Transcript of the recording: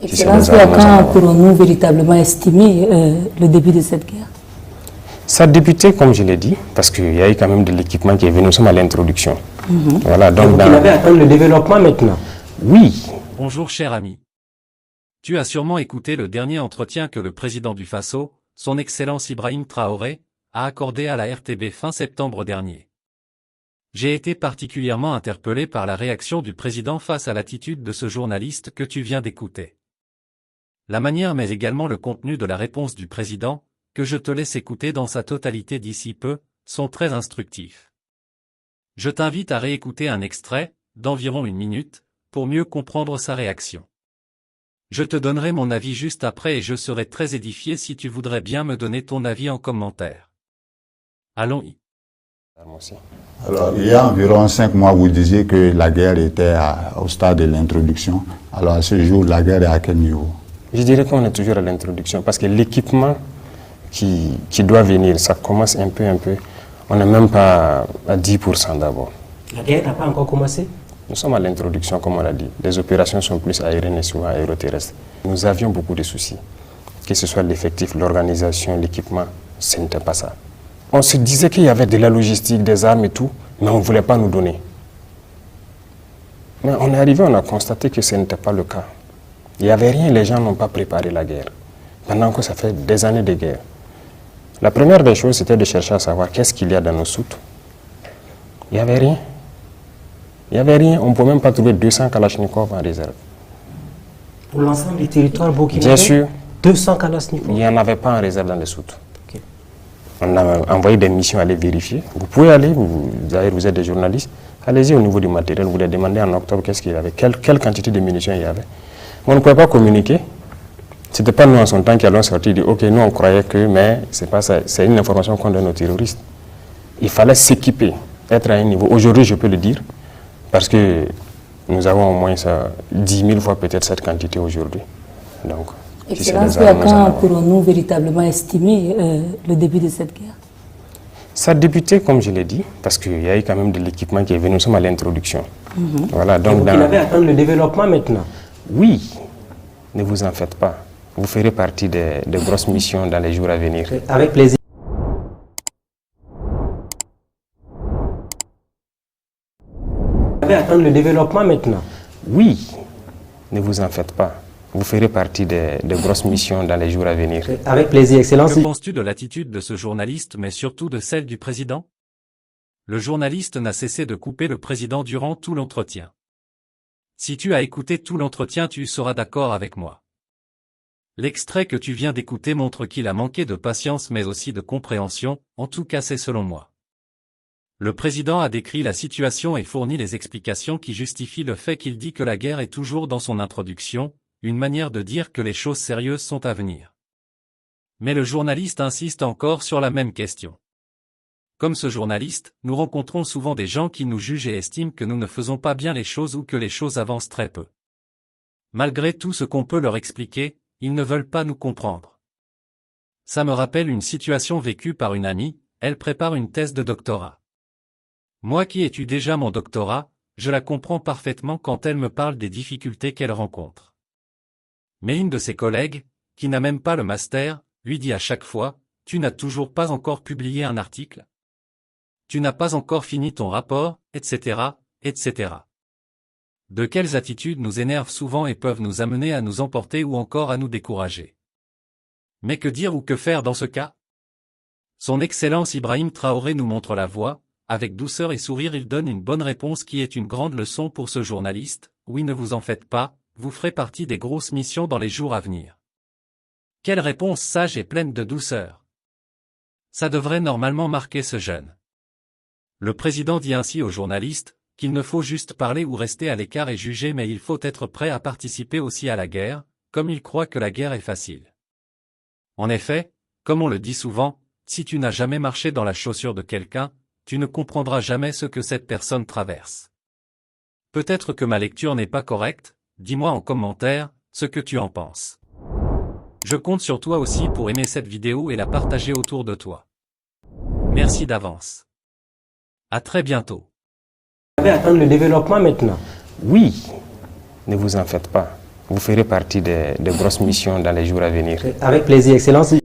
Excellence, quand pourrons-nous véritablement estimer le début de cette guerre? Ça a débuté, comme je l'ai dit, parce qu'il y a eu quand même de l'équipement qui est venu, nous sommes à l'introduction. Voilà, donc vous avez atteint le développement maintenant? Oui. Bonjour cher ami. Tu as sûrement écouté le dernier entretien que le président du Faso, son Excellence Ibrahim Traoré, a accordé à la RTB fin septembre dernier. J'ai été particulièrement interpellé par la réaction du président face à l'attitude de ce journaliste que tu viens d'écouter. La manière mais également le contenu de la réponse du président, que je te laisse écouter dans sa totalité d'ici peu, sont très instructifs. Je t'invite à réécouter un extrait, d'environ 1 minute, pour mieux comprendre sa réaction. Je te donnerai mon avis juste après et je serai très édifié si tu voudrais bien me donner ton avis en commentaire. Allons-y. Alors, il y a environ 5 mois, vous disiez que la guerre était au stade de l'introduction. Alors, à ce jour, la guerre est à quel niveau? Je dirais qu'on est toujours à l'introduction, parce que l'équipement qui doit venir, ça commence un peu. On n'est même pas à 10% d'abord. La guerre n'a pas encore commencé? Nous sommes à l'introduction, comme on l'a dit. Les opérations sont plus aériennes et souvent aéroterrestres. Nous avions beaucoup de soucis. Que ce soit l'effectif, l'organisation, l'équipement, ce n'était pas ça. On se disait qu'il y avait de la logistique, des armes et tout, mais on ne voulait pas nous donner. Mais on est arrivé, on a constaté que ce n'était pas le cas. Il n'y avait rien, les gens n'ont pas préparé la guerre. Pendant que ça fait des années de guerre. La première des choses, c'était de chercher à savoir qu'est-ce qu'il y a dans nos soutes. Il n'y avait rien. Il n'y avait rien. On ne pouvait même pas trouver 200 Kalachnikov en réserve. Pour l'ensemble du territoire burkinabé? Bien sûr. 200 Kalachnikov? Il n'y en avait pas en réserve dans les soutes. Okay. On a envoyé des missions à aller vérifier. Vous pouvez aller, vous êtes des journalistes, allez-y au niveau du matériel, vous les demandez en octobre qu'est-ce qu'il y avait, quelle quantité de munitions il y avait. On ne pouvait pas communiquer. Ce n'était pas nous en son temps qui allons sortir et dire ok, nous on croyait que, mais c'est pas ça, c'est une information qu'on donne aux terroristes. Il fallait s'équiper, être à un niveau. Aujourd'hui, je peux le dire, parce que nous avons au moins 10 000 fois peut-être cette quantité aujourd'hui. Donc, Excellence, quand pourrons-nous véritablement estimer le début de cette guerre? Ça a débuté, comme je l'ai dit, parce qu'il y a eu quand même de l'équipement qui est venu, nous sommes à l'introduction. Voilà, donc vous avez atteint le développement maintenant? Oui, ne vous en faites pas. Vous ferez partie des grosses missions dans les jours à venir. Avec plaisir. Vous avez atteint le développement maintenant? Oui, ne vous en faites pas. Vous ferez partie des grosses missions dans les jours à venir. Avec plaisir, Excellence. Que penses-tu de l'attitude de ce journaliste, mais surtout de celle du président? Le journaliste n'a cessé de couper le président durant tout l'entretien. Si tu as écouté tout l'entretien, tu seras d'accord avec moi. L'extrait que tu viens d'écouter montre qu'il a manqué de patience mais aussi de compréhension, en tout cas c'est selon moi. Le président a décrit la situation et fourni les explications qui justifient le fait qu'il dit que la guerre est toujours dans son introduction, une manière de dire que les choses sérieuses sont à venir. Mais le journaliste insiste encore sur la même question. Comme ce journaliste, nous rencontrons souvent des gens qui nous jugent et estiment que nous ne faisons pas bien les choses ou que les choses avancent très peu. Malgré tout ce qu'on peut leur expliquer, ils ne veulent pas nous comprendre. Ça me rappelle une situation vécue par une amie, elle prépare une thèse de doctorat. Moi qui étudie déjà mon doctorat, je la comprends parfaitement quand elle me parle des difficultés qu'elle rencontre. Mais une de ses collègues, qui n'a même pas le master, lui dit à chaque fois, « Tu n'as toujours pas encore publié un article ? Tu n'as pas encore fini ton rapport, etc., etc. » De quelles attitudes nous énervent souvent et peuvent nous amener à nous emporter ou encore à nous décourager. Mais que dire ou que faire dans ce cas? Son Excellence Ibrahim Traoré nous montre la voie, avec douceur et sourire il donne une bonne réponse qui est une grande leçon pour ce journaliste, oui ne vous en faites pas, vous ferez partie des grosses missions dans les jours à venir. Quelle réponse sage et pleine de douceur. Ça devrait normalement marquer ce jeune. Le président dit ainsi aux journalistes, qu'il ne faut juste parler ou rester à l'écart et juger mais il faut être prêt à participer aussi à la guerre, comme il croit que la guerre est facile. En effet, comme on le dit souvent, si tu n'as jamais marché dans la chaussure de quelqu'un, tu ne comprendras jamais ce que cette personne traverse. Peut-être que ma lecture n'est pas correcte, dis-moi en commentaire, ce que tu en penses. Je compte sur toi aussi pour aimer cette vidéo et la partager autour de toi. Merci d'avance. À très bientôt. Vous avez atteint le développement maintenant? Oui, ne vous en faites pas. vous ferez partie des grosses missions dans les jours à venir. Avec plaisir, Excellence.